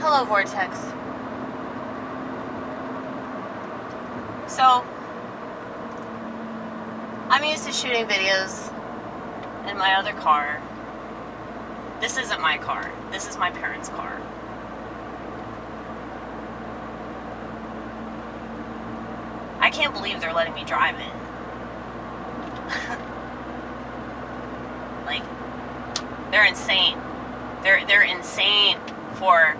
Hello, Vortex. So, I'm used to shooting videos in my other car. This isn't my car. This is my parents' car. I can't believe they're letting me drive it. Like, they're insane. They're insane for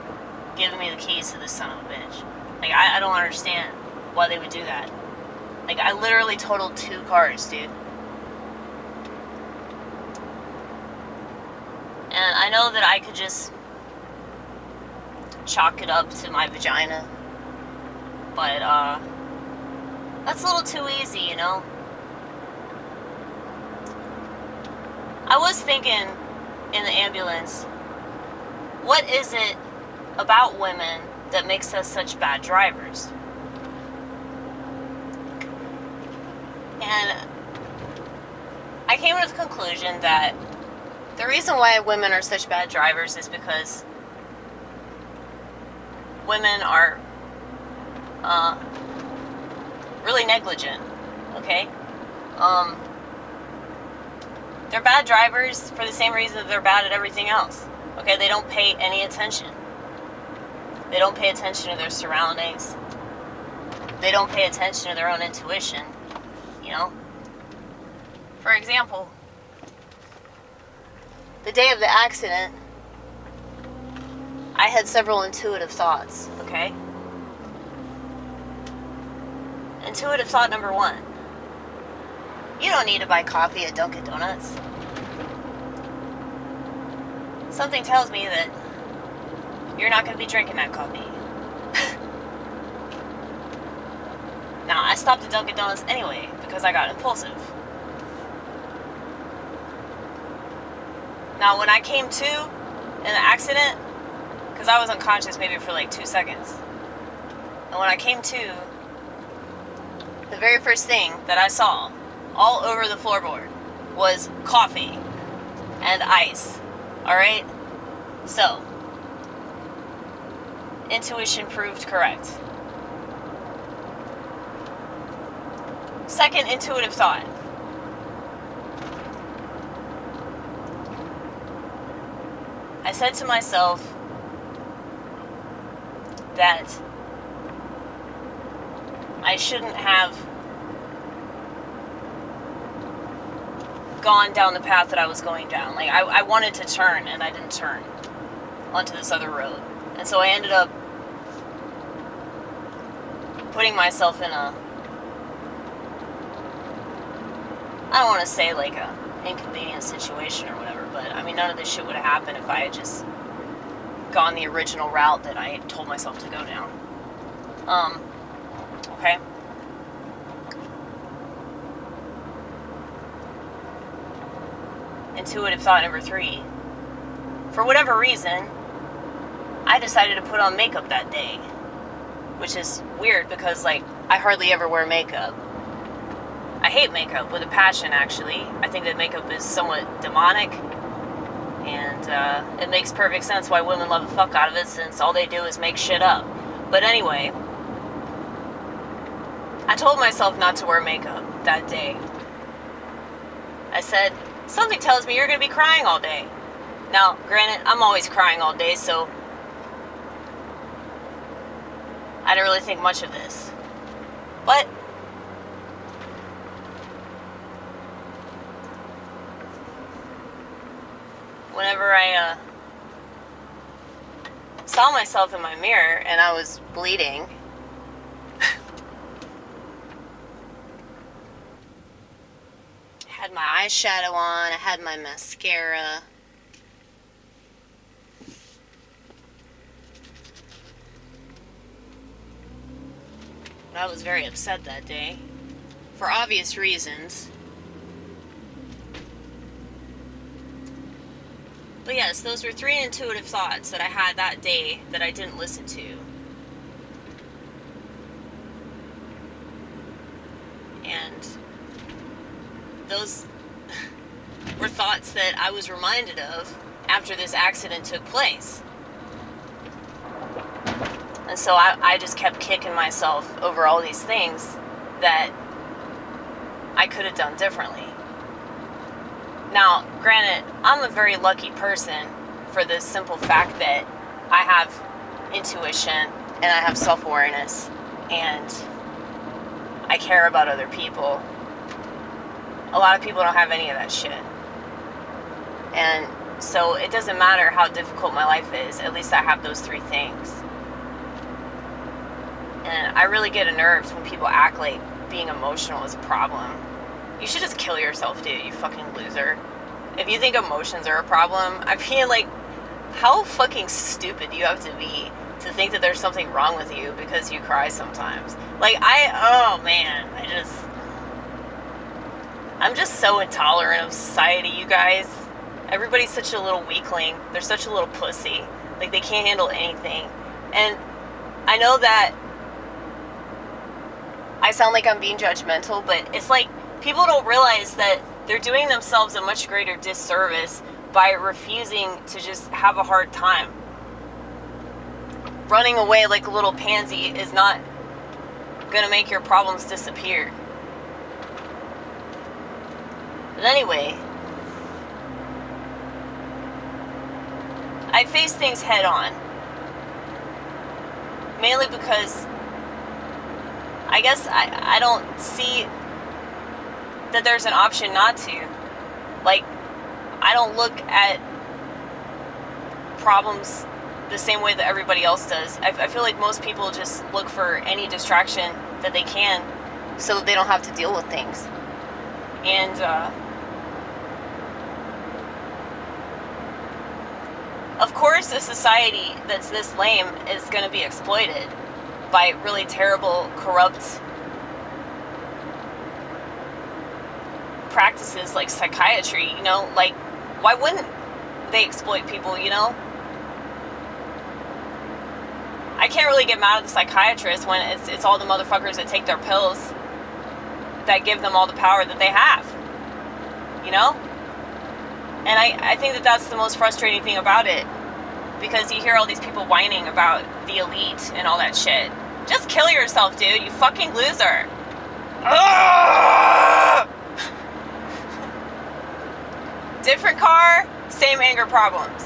giving me the keys to this son of a bitch. Like, I don't understand why they would do that. Like, I literally totaled 2 cars, dude. And I know that I could just chalk it up to my vagina. But, that's a little too easy, you know? I was thinking in the ambulance, what is it about women that makes us such bad drivers? And I came to the conclusion that the reason why women are such bad drivers is because women are really negligent, okay? They're bad drivers for the same reason that they're bad at everything else, okay? They don't pay any attention. They don't pay attention to their surroundings. They don't pay attention to their own intuition, you know? For example, the day of the accident, I had several intuitive thoughts, okay? Intuitive thought number 1. You don't need to buy coffee at Dunkin' Donuts. Something tells me that you're not going to be drinking that coffee. Now, I stopped at Dunkin' Donuts anyway because I got impulsive. Now, when I came to in the accident, because I was unconscious maybe for like 2 seconds, and when I came to, the very first thing that I saw all over the floorboard was coffee and ice. Alright? So, intuition proved correct. Second intuitive thought. I said to myself that I shouldn't have gone down the path that I was going down. Like, I wanted to turn, and I didn't turn onto this other road. And so I ended up putting myself in a, I don't want to say like a inconvenient situation or whatever, but I mean, none of this shit would have happened if I had just gone the original route that I told myself to go down. Okay. Intuitive thought number 3. For whatever reason, I decided to put on makeup that day, which is weird because, like, I hardly ever wear makeup. I hate makeup with a passion, actually. I think that makeup is somewhat demonic, and it makes perfect sense why women love the fuck out of it, since all they do is make shit up. But anyway, I told myself not to wear makeup that day. I said, something tells me you're going to be crying all day. Now, granted, I'm always crying all day, so I didn't really think much of this. But whenever I saw myself in my mirror and I was bleeding, I had my eyeshadow on, I had my mascara. But I was very upset that day, for obvious reasons. But yes, those were 3 intuitive thoughts that I had that day that I didn't listen to. And those were thoughts that I was reminded of after this accident took place. And so I just kept kicking myself over all these things that I could have done differently. Now, granted, I'm a very lucky person for the simple fact that I have intuition and I have self-awareness and I care about other people. A lot of people don't have any of that shit. And so it doesn't matter how difficult my life is, at least I have those three things. And I really get unnerved when people act like being emotional is a problem. You should just kill yourself, dude, you fucking loser. If you think emotions are a problem, I feel like, how fucking stupid do you have to be to think that there's something wrong with you because you cry sometimes? Like, oh man, I'm just so intolerant of society, you guys. Everybody's such a little weakling. They're such a little pussy. Like, they can't handle anything. And I know that I sound like I'm being judgmental, but it's like, people don't realize that they're doing themselves a much greater disservice by refusing to just have a hard time. Running away like a little pansy is not gonna make your problems disappear. But anyway, I face things head on. Mainly because I guess I don't see that there's an option not to. Like, I don't look at problems the same way that everybody else does. I feel like most people just look for any distraction that they can so that they don't have to deal with things. And of course, a society that's this lame is going to be exploited by really terrible, corrupt practices like psychiatry, you know? Like, why wouldn't they exploit people, you know? I can't really get mad at the psychiatrist when it's all the motherfuckers that take their pills that give them all the power that they have, you know? And I think that that's the most frustrating thing about it, because you hear all these people whining about the elite and all that shit. Just kill yourself, dude, you fucking loser. Different car, same anger problems.